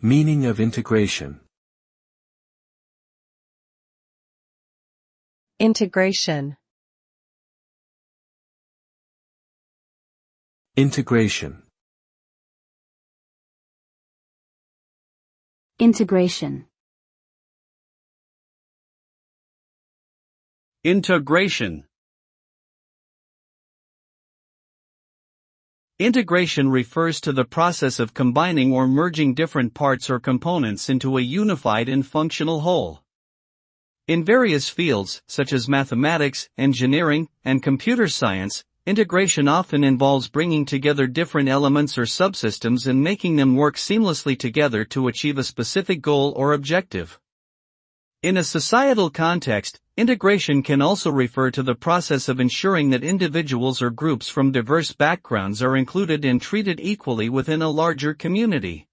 Meaning of integration. Integration. Integration. Integration. Integration. Integration refers to the process of combining or merging different parts or components into a unified and functional whole. In various fields, such as mathematics, engineering, and computer science, integration often involves bringing together different elements or subsystems and making them work seamlessly together to achieve a specific goal or objective. In a societal context, integration can also refer to the process of ensuring that individuals or groups from diverse backgrounds are included and treated equally within a larger community.